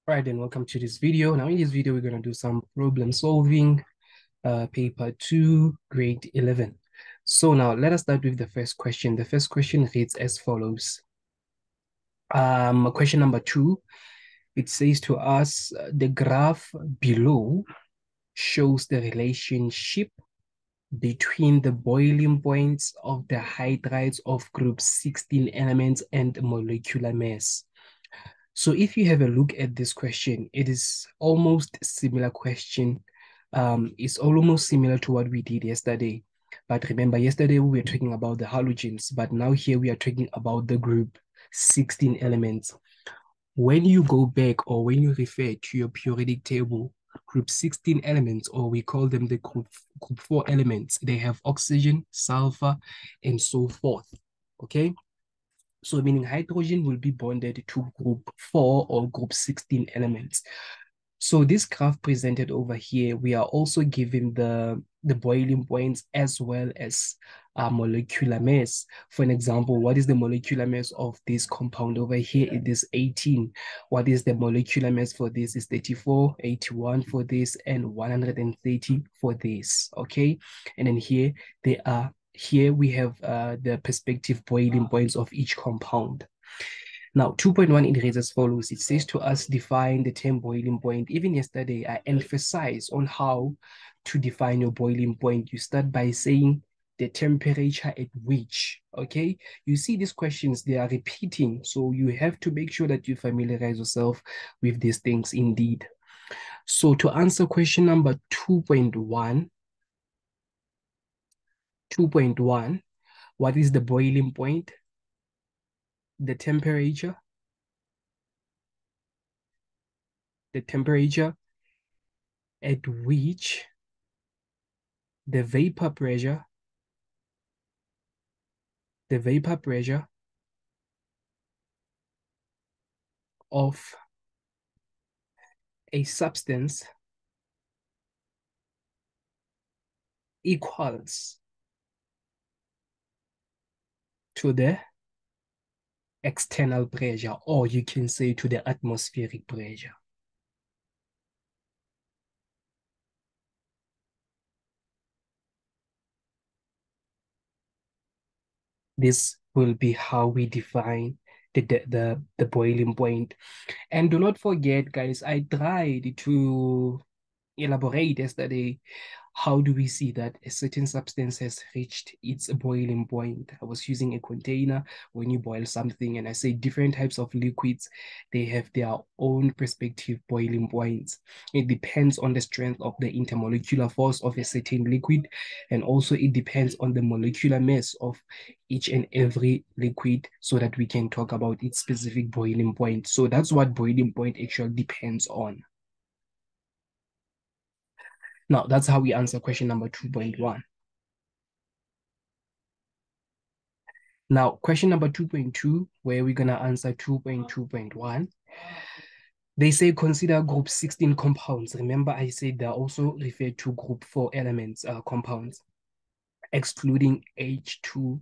Right, then welcome to this video. Now in this video, we're going to do some problem solving, paper 2, grade 11. So now let us start with the first question. The first question reads as follows. Question number 2, it says to us, the graph below shows the relationship between the boiling points of the hydrides of group 16 elements and molecular mass. So if you have a look at this question, it is almost similar question. It's almost similar to what we did yesterday. But remember, yesterday we were talking about the halogens, but now here we are talking about the group 16 elements. When you go back or when you refer to your periodic table, group 16 elements, or we call them the group 4 elements, they have oxygen, sulfur, and so forth. Okay? So meaning hydrogen will be bonded to group 4 or group 16 elements. So this graph presented over here, we are also given the boiling points as well as molecular mass. For an example, what is the molecular mass of this compound over here? It is 18. What is the molecular mass for this? Is 34, 81 for this, and 130 for this, okay? And then here they are. Here we have the perspective boiling points of each compound. Now, 2.1, it reads as follows. It says to us, define the term boiling point. Even yesterday, I emphasized on how to define your boiling point. You start by saying the temperature at which, okay? You see these questions, they are repeating. So you have to make sure that you familiarize yourself with these things indeed. So to answer question number 2.1, what is the boiling point? The temperature at which the vapor pressure of a substance equals to the external pressure, or you can say to the atmospheric pressure. This will be how we define the boiling point. And do not forget, guys, I tried to elaborate yesterday. How do we see that a certain substance has reached its boiling point? I was using a container when you boil something, and I say different types of liquids, they have their own respective boiling points. It depends on the strength of the intermolecular force of a certain liquid, and also it depends on the molecular mass of each and every liquid so that we can talk about its specific boiling point. So that's what boiling point actually depends on. Now, that's how we answer question number 2.1. Now, question number 2.2, where we're going to answer 2.2.1. They say consider group 16 compounds. Remember, I said they're also referred to group 4 elements, compounds, excluding H2W.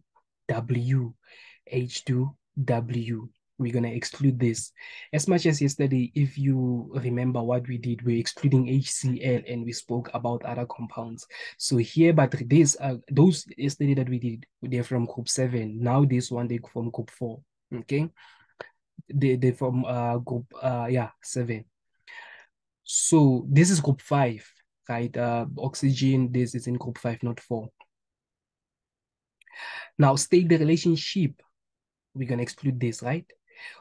H2W. We're going to exclude this. As much as yesterday, if you remember what we did, we're excluding HCl and we spoke about other compounds. So here, but this, those yesterday that we did, they're from group 7. Now this one, they're from group 4, okay? They're from group, 7. So this is group 5, right? Oxygen, this is in group 5, not 4. Now state the relationship. We're going to exclude this, right?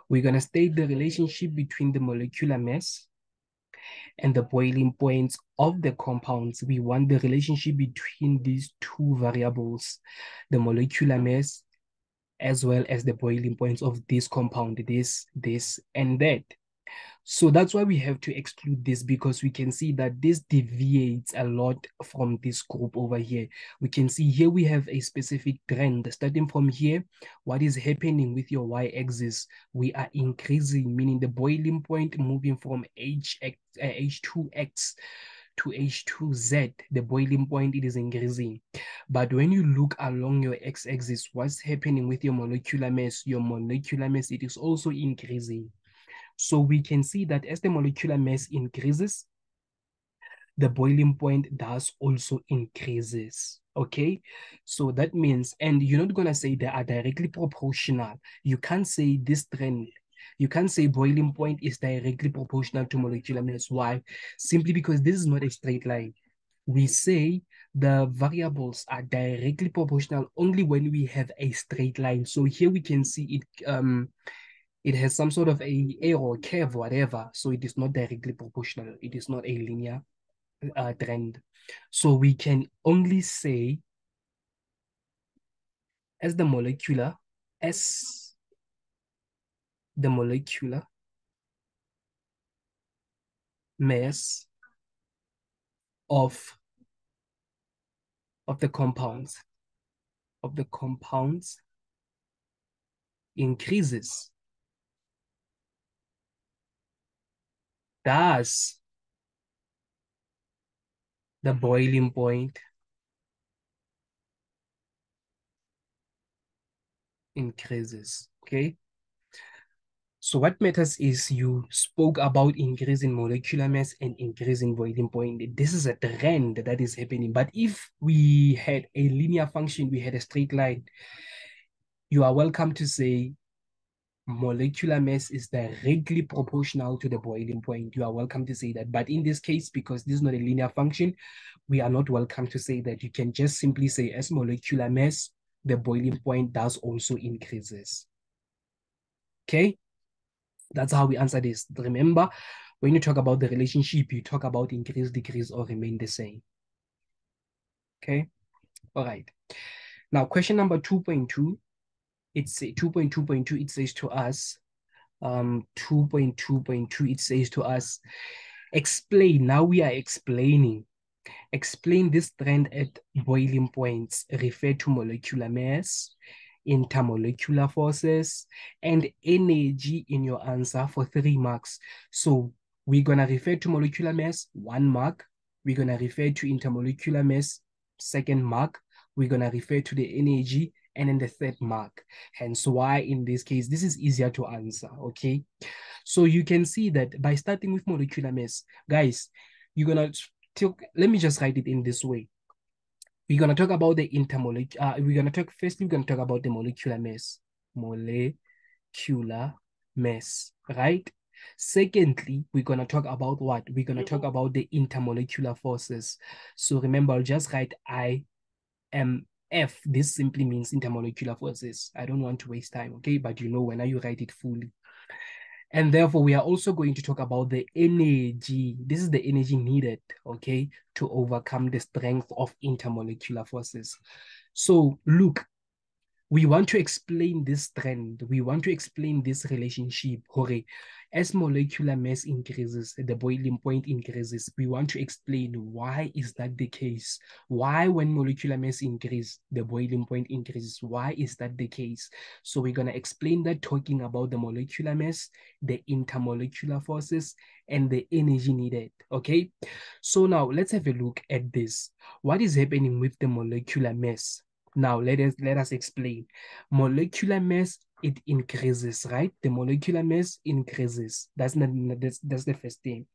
We're going to state the relationship between the molecular mass and the boiling points of the compounds. We want the relationship between these two variables, the molecular mass, as well as the boiling points of this compound, this, and that. So that's why we have to exclude this, because we can see that this deviates a lot from this group over here. We can see here we have a specific trend. Starting from here, what is happening with your y-axis? We are increasing, meaning the boiling point moving from H2X to H2Z, the boiling point, it is increasing. But when you look along your x-axis, what's happening with your molecular mass? Your molecular mass, it is also increasing. So we can see that as the molecular mass increases, the boiling point does also increases. Okay, so that means, and you're not going to say they are directly proportional. You can't say this trend, you can't say boiling point is directly proportional to molecular mass. Why? Simply because this is not a straight line. We say the variables are directly proportional only when we have a straight line. So here we can see it has some sort of a arrow, curve, whatever. So it is not directly proportional. It is not a linear trend. So we can only say as the molecular, as the molecular mass of the compounds increases, thus the boiling point increases. Okay. So what matters is you spoke about increasing molecular mass and increasing boiling point. This is a trend that is happening. But if we had a linear function, we had a straight line, you are welcome to say molecular mass is directly proportional to the boiling point. You are welcome to say that. But in this case, because this is not a linear function, we are not welcome to say that. You can just simply say as molecular mass, the boiling point does also increases. Okay? That's how we answer this. Remember, when you talk about the relationship, you talk about increase, decrease, or remain the same. Okay? All right. Now, question number 2.2, it's 2.2.2, it says to us, 2.2.2, it says to us, explain. Now we are explaining. Explain this trend at boiling points. Refer to molecular mass, intermolecular forces, and energy in your answer for 3 marks. So we're going to refer to molecular mass, 1 mark. We're going to refer to intermolecular mass, 2nd mark. We're going to refer to the energy, and then the 3rd mark. Hence why in this case, this is easier to answer, okay? So you can see that by starting with molecular mass, guys, you're going to, let me just write it in this way. We're going to talk about the intermolecular, we're going to talk, firstly, we're going to talk about the molecular mass. Molecular mass, right? Secondly, we're going to talk about what? We're going to talk about the intermolecular forces. So remember, I'll just write IMF. This simply means intermolecular forces. I don't want to waste time, okay? But you know, when you write it fully. And therefore, we are also going to talk about the energy. This is the energy needed, okay, to overcome the strength of intermolecular forces. So look, we want to explain this trend. We want to explain this relationship. Hore, as molecular mass increases, the boiling point increases. We want to explain why is that the case? Why when molecular mass increases, the boiling point increases? Why is that the case? So we're going to explain that talking about the molecular mass, the intermolecular forces, and the energy needed, okay? So now let's have a look at this. What is happening with the molecular mass? Now let us explain. Molecular mass, it increases, right? The molecular mass increases. That's the first thing.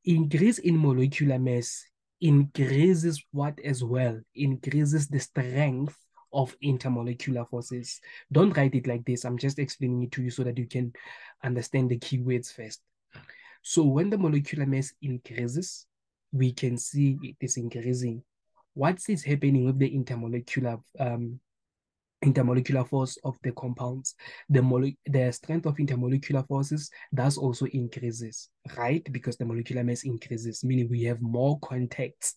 Increase in molecular mass increases what as well? Increases the strength of intermolecular forces. Don't write it like this. I'm just explaining it to you so that you can understand the keywords first. So when the molecular mass increases, we can see it is increasing. What is happening with the intermolecular force of the compounds? The strength of intermolecular forces does also increases, right? Because the molecular mass increases, meaning we have more contacts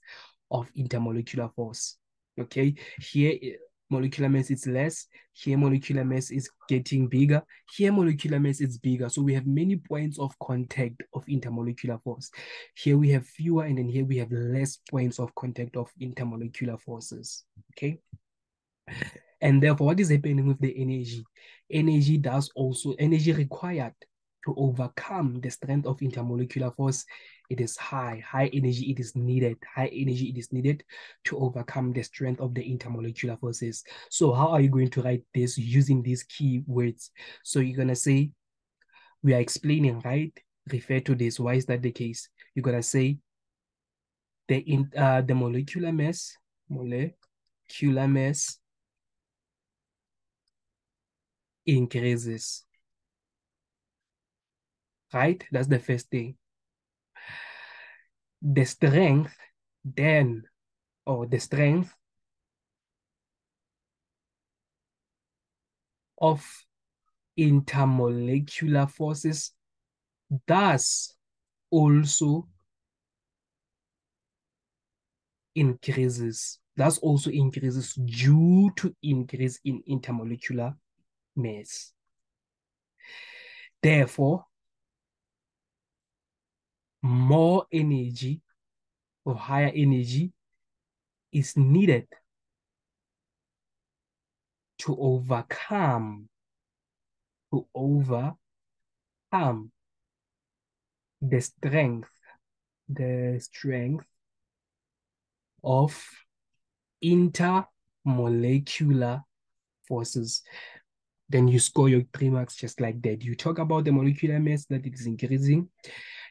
of intermolecular force. Okay, here molecular mass is less, here molecular mass is getting bigger, here molecular mass is bigger. So we have many points of contact of intermolecular force. Here we have fewer, and then here we have less points of contact of intermolecular forces. Okay. And therefore, what is happening with the energy? Energy required to overcome the strength of intermolecular force, it is high. High energy, it is needed. High energy, it is needed to overcome the strength of the intermolecular forces. So how are you going to write this using these key words? So you're going to say we are explaining, right? Refer to this. Why is that the case? You're gonna say the molecular mass increases, right? That's the first thing. The strength then, or the strength of intermolecular forces thus also increases. Thus also increases due to increase in intermolecular mass. Therefore, more energy or higher energy is needed to overcome the strength of intermolecular forces. Then you score your 3 marks just like that. You talk about the molecular mass that it is increasing.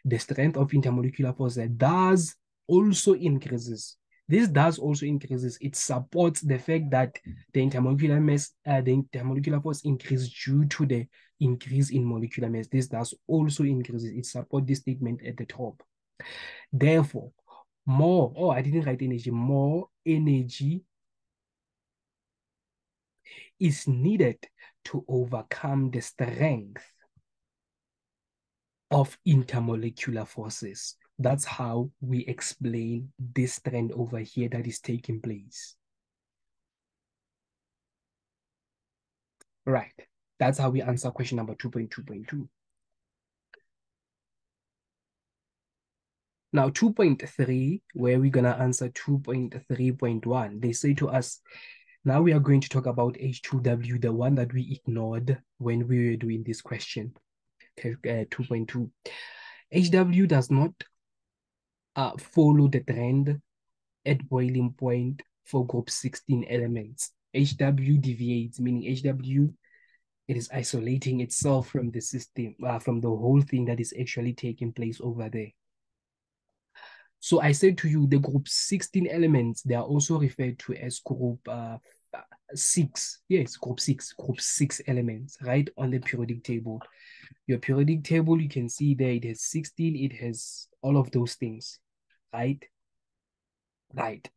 The strength of intermolecular force that does also increases. This does also increases. It supports the fact that the intermolecular mass, the intermolecular force increase due to the increase in molecular mass. This does also increases. It supports this statement at the top. Therefore, I didn't write energy, more energy is needed to overcome the strength of intermolecular forces. That's how we explain this trend over here that is taking place. Right. That's how we answer question number 2.2.2. Now 2.3, where we're going to answer 2.3.1, they say to us, now we are going to talk about H2W, the one that we ignored when we were doing this question. 2.2. HW does not follow the trend at boiling point for group 16 elements. HW deviates, meaning HW, it is isolating itself from the system, from the whole thing that is actually taking place over there. So I said to you, the group 16 elements, they are also referred to as group 6. Yes, group 6 elements, right on the periodic table. Your periodic table, you can see there, it has 16, it has all of those things, right? Right.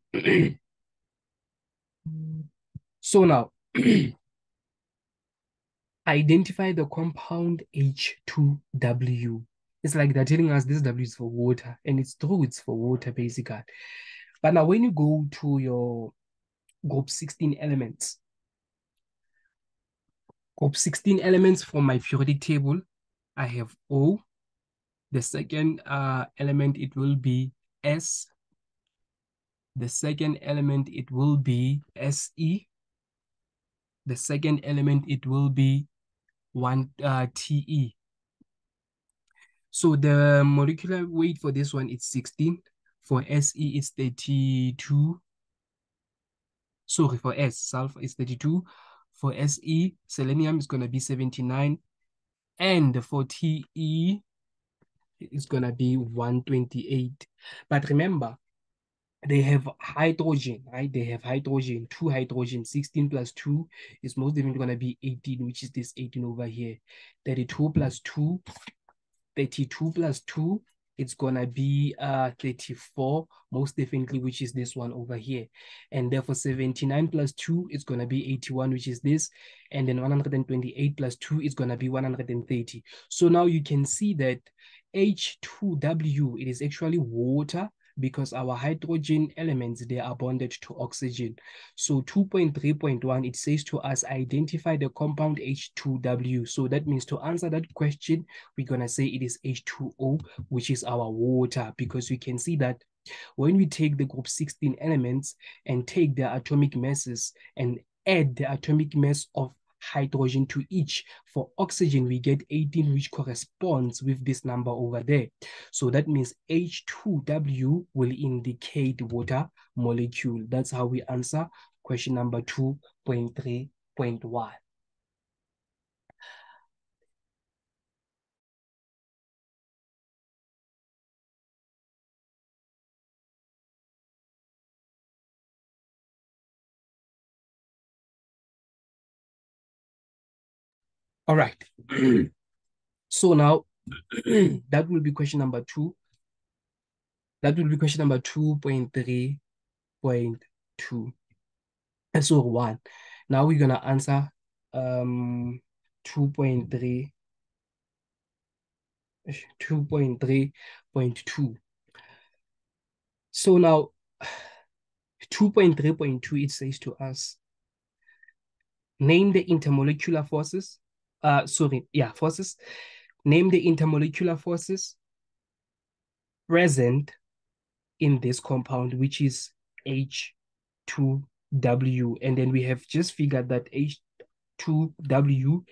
So now, identify the compound H2W. It's like they're telling us this W is for water, and it's true, it's for water, basically. But now when you go to your group 16 elements, from my periodic table, I have O. The second element, it will be S. The second element, it will be Se. The second element, it will be 1 Te. So the molecular weight for this one is 16. For Se, it's 32. Sorry, for sulfur is 32. For Se, selenium is going to be 79. And for Te, it's going to be 128. But remember, they have hydrogen, right? They have hydrogen, 2 hydrogen. 16 plus 2 is most definitely going to be 18, which is this 18 over here. 32 plus 2 32 plus 2, it's gonna be 34, most definitely, which is this one over here. And therefore 79 plus 2 is gonna be 81, which is this. And then 128 plus 2 is gonna be 130. So now you can see that H2W, it is actually water, because our hydrogen elements, they are bonded to oxygen. So 2.3.1, it says to us, identify the compound H2W. So that means to answer that question, we're going to say it is H2O, which is our water, because we can see that when we take the group 16 elements and take their atomic masses and add the atomic mass of hydrogen to each, for oxygen we get 18, which corresponds with this number over there. So that means H2W will indicate water molecule. That's how we answer question number 2.3.1. All right. So now that will be question number 2. That will be question number 2.3.2. And so 1. Now we're gonna answer 2.3 2.3.2. So now 2.3.2, it says to us, name the intermolecular forces. Forces. Name the intermolecular forces present in this compound, which is H2W. And then we have just figured that H2W,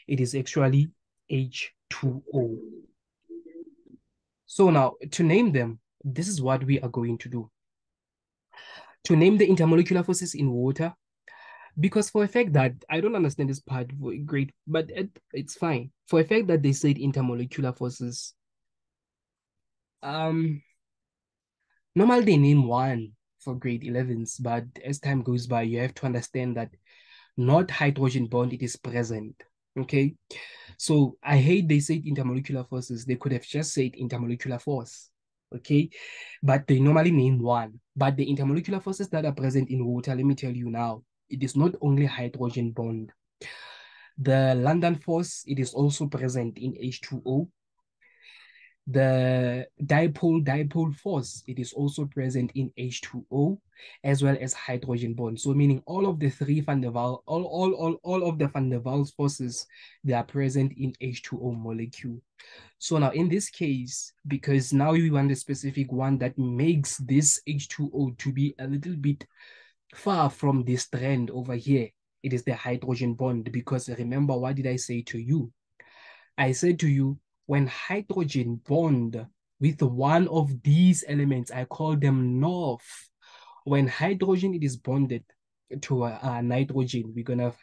it is actually H2O. So now to name them, this is what we are going to do. To name the intermolecular forces in water, because for a fact that I don't understand this part great, but it's fine. For a fact that they said intermolecular forces, normally they name one for grade 11s, but as time goes by, you have to understand that not hydrogen bond, it is present. Okay. So I hate they said intermolecular forces. They could have just said intermolecular force. Okay. But they normally name one. But the intermolecular forces that are present in water, let me tell you now, it is not only hydrogen bond. The London force, it is also present in H2O. The dipole force, it is also present in H2O, as well as hydrogen bond. So meaning all of the three van der Waals, all of the van der Waals forces, they are present in H2O molecule. So now in this case, because now we want a specific one that makes this H2O to be a little bit far from this strand over here, it is the hydrogen bond. Because remember, what did I say to you? I said to you, when hydrogen bond with one of these elements, I call them north. When hydrogen it is bonded to nitrogen, we're gonna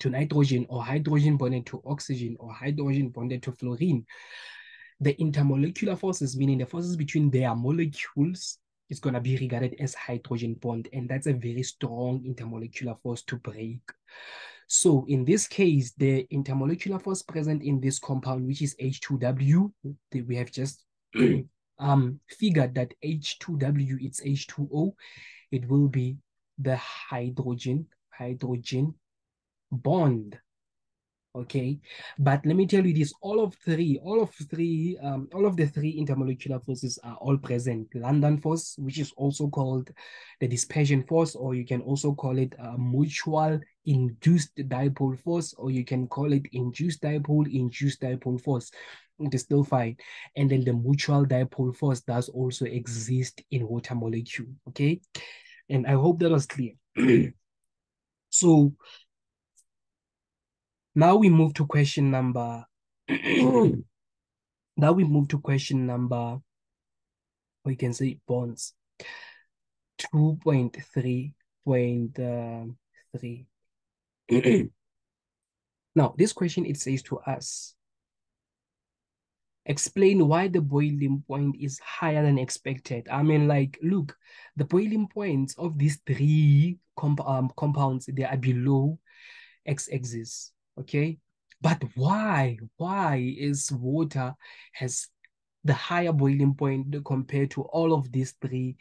to nitrogen, or hydrogen bonded to oxygen, or hydrogen bonded to fluorine. The intermolecular forces, meaning the forces between their molecules, is gonna be regarded as hydrogen bond, and that's a very strong intermolecular force to break. So in this case, the intermolecular force present in this compound, which is H2W, we have just figured that H2W, it's H2O, it will be the hydrogen bond. Okay, but let me tell you this: all of the three intermolecular forces are all present. London force, which is also called the dispersion force, or you can also call it a mutual induced dipole force, or you can call it induced dipole force. It is still fine. And then the mutual dipole force does also exist in water molecule. Okay, and I hope that was clear. So now we move to question number. Now we move to question number, or you can say bonds, 2.3.3. Now, this question, it says to us, explain why the boiling point is higher than expected. I mean, like, look, the boiling points of these three compounds, they are below x-axis, okay? But why? Why is water has the higher boiling point compared to all of these three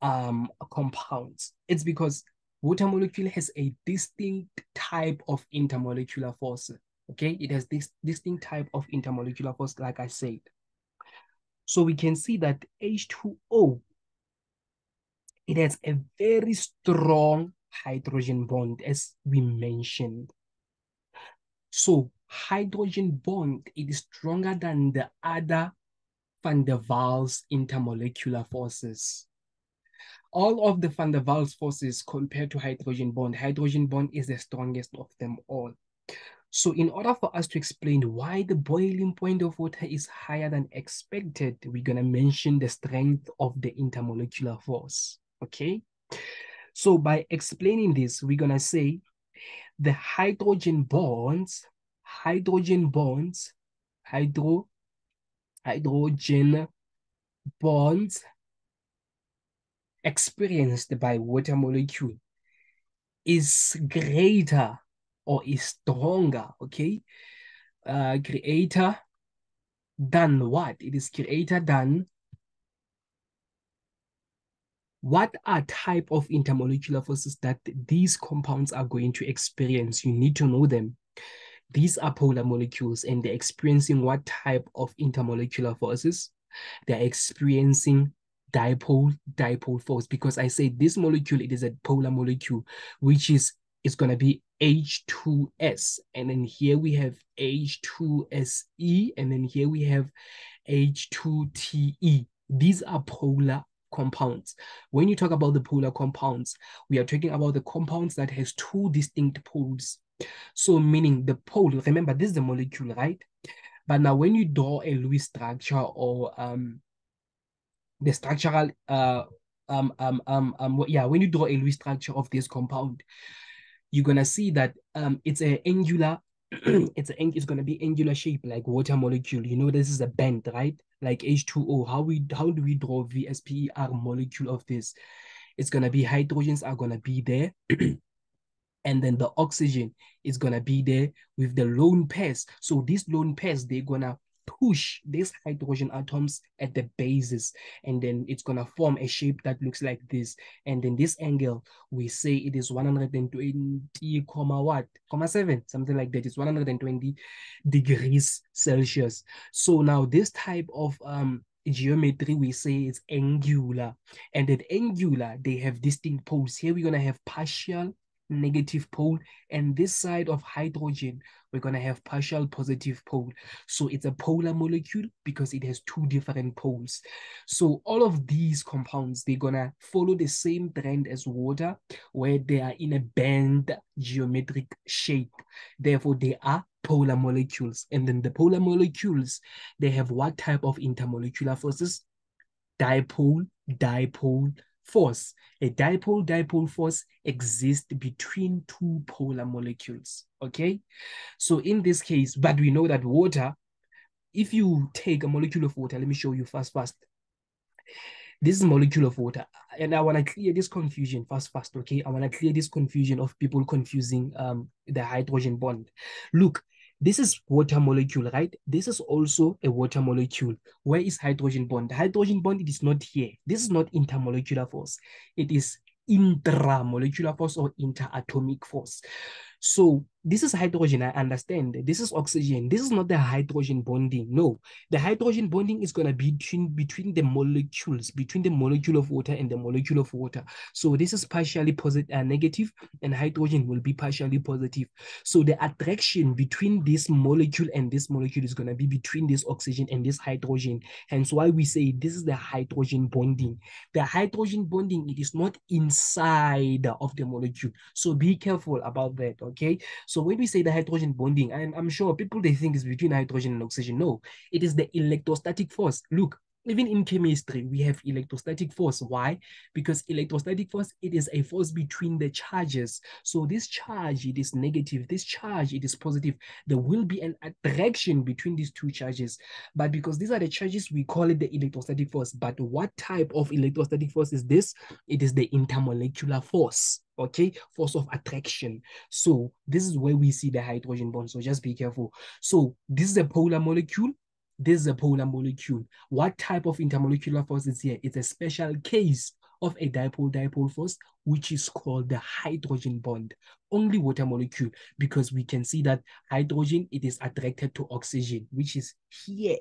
compounds? It's because water molecule has a distinct type of intermolecular force. Okay, it has this distinct type of intermolecular force, like I said. So we can see that H2O, it has a very strong hydrogen bond, as we mentioned. So hydrogen bond, it is stronger than the other van der Waals intermolecular forces. All of the van der Waals forces compared to hydrogen bond is the strongest of them all. So in order for us to explain why the boiling point of water is higher than expected, we're going to mention the strength of the intermolecular force, okay? So by explaining this, we're going to say the hydrogen bonds experienced by water molecule is greater or is stronger, okay? Greater than what? It is greater than what are type of intermolecular forces that these compounds are going to experience? You need to know them. These are polar molecules and they're experiencing what type of intermolecular forces? They're experiencing dipole force, because I say this molecule, it is a polar molecule, which is going to be H2S. And then here we have H2SE, and then here we have H2TE. These are polar compounds. When you talk about the polar compounds, we are talking about the compounds that has two distinct poles. So meaning the pole, remember this is the molecule, right? But now when you draw a Lewis structure or the structural when you draw a Lewis structure of this compound, you're gonna see that it's a angular it's gonna be angular shape like water molecule. You know, this is a bend, right? Like H2O. How do we draw VSPER molecule of this? It's gonna be hydrogens are gonna be there. And then the oxygen is gonna be there with the lone pairs. So these lone pairs, they're gonna push these hydrogen atoms at the bases, and then it's gonna form a shape that looks like this. And then this angle, we say it is 120, what, 7, something like that. It's 120 degrees Celsius. So now this type of geometry, we say it's angular. And that angular, they have distinct poles. Here we're gonna have partial negative pole, and this side of hydrogen we're going to have partial positive pole. So it's a polar molecule because it has two different poles. So all of these compounds, they're going to follow the same trend as water, where they are in a band geometric shape. Therefore they are polar molecules. And then the polar molecules, they have what type of intermolecular forces? Dipole force. A dipole force exists between two polar molecules, okay? So in this case, but we know that water, if you take a molecule of water, let me show you fast. This is a molecule of water, and I want to clear this confusion fast, okay? I want to clear this confusion of people confusing the hydrogen bond. Look, this is water molecule, right? This is also a water molecule. Where is hydrogen bond? The hydrogen bond, it is not here. This is not intermolecular force. It is intramolecular force or interatomic force. So this is hydrogen, I understand. This is oxygen. This is not the hydrogen bonding. No, the hydrogen bonding is going to be between the molecules, between the molecule of water and the molecule of water. So this is partially positive, negative, and hydrogen will be partially positive. So the attraction between this molecule and this molecule is going to be between this oxygen and this hydrogen. Hence why we say this is the hydrogen bonding. The hydrogen bonding, it is not inside of the molecule. So be careful about that, okay? So when we say the hydrogen bonding, and I'm sure people, they think it's between hydrogen and oxygen. No, it is the electrostatic force. Look, even in chemistry, we have electrostatic force. Why? Because electrostatic force, it is a force between the charges. So this charge, it is negative. This charge, it is positive. There will be an attraction between these two charges. But because these are the charges, we call it the electrostatic force. But what type of electrostatic force is this? It is the intermolecular force, okay? Force of attraction. So this is where we see the hydrogen bond. So just be careful. So this is a polar molecule. This is a polar molecule. What type of intermolecular force is here? It's a special case of a dipole force, which is called the hydrogen bond. Only water molecule, because we can see that hydrogen, it is attracted to oxygen, which is here.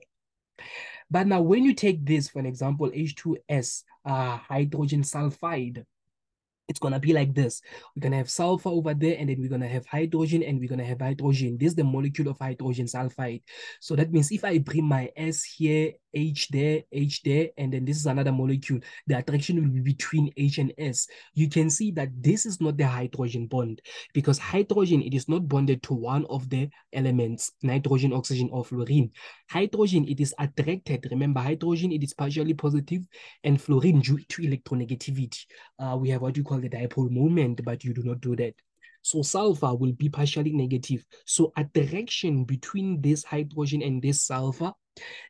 But now when you take this, for an example, H2S, hydrogen sulfide, it's going to be like this. We're going to have sulfur over there, and then we're going to have hydrogen, and we're going to have hydrogen. This is the molecule of hydrogen sulfide. So that means if I bring my S here, H there, and then this is another molecule, the attraction will be between H and S. You can see that this is not the hydrogen bond, because hydrogen, it is not bonded to one of the elements, nitrogen, oxygen, or fluorine. Hydrogen, it is attracted. Remember, hydrogen, it is partially positive, and fluorine due to electronegativity. We have what you call the dipole moment, but you do not do that. So sulfur will be partially negative. So attraction between this hydrogen and this sulfur,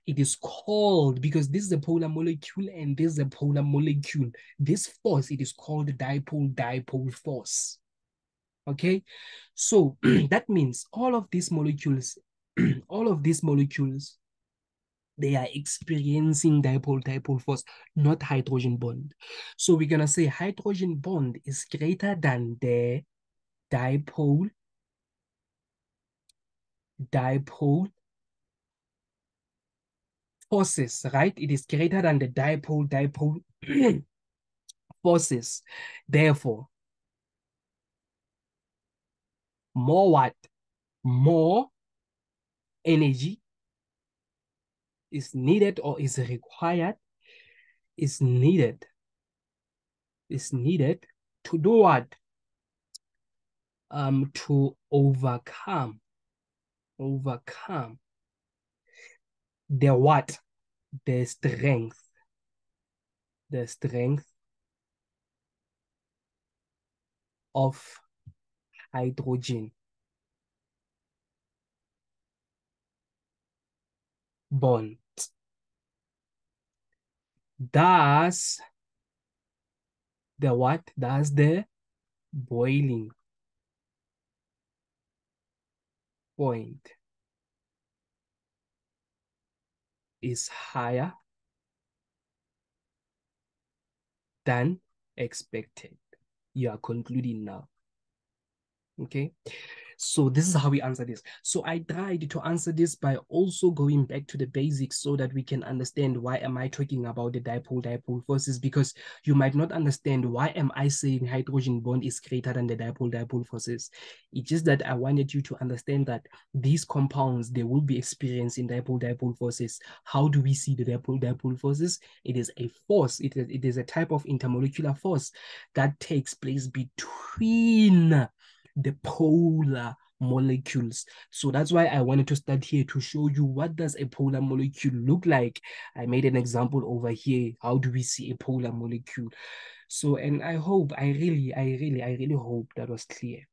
it is called, because this is a polar molecule and this is a polar molecule, this force, it is called dipole force. Okay, so that means all of these molecules, all of these molecules, they are experiencing dipole-dipole force, not hydrogen bond. So we're gonna say hydrogen bond is greater than the dipole forces, right? It is greater than the dipole forces. Therefore, more what? More energy is needed or is required, is needed, is needed to do what? To overcome the what? The strength of hydrogen bond. Thus, the what? Thus the boiling point is higher than expected. You are concluding now. Okay. So this is how we answer this. So I tried to answer this by also going back to the basics so that we can understand why am I talking about the dipole-dipole forces, because you might not understand why am I saying hydrogen bond is greater than the dipole-dipole forces. It's just that I wanted you to understand that these compounds, they will be experiencing dipole-dipole forces. How do we see the dipole-dipole forces? It is a force. It is a type of intermolecular force that takes place between the polar molecules. So that's why I wanted to start here to show you what does a polar molecule look like. I made an example over here. How do we see a polar molecule? So, and I really hope that was clear.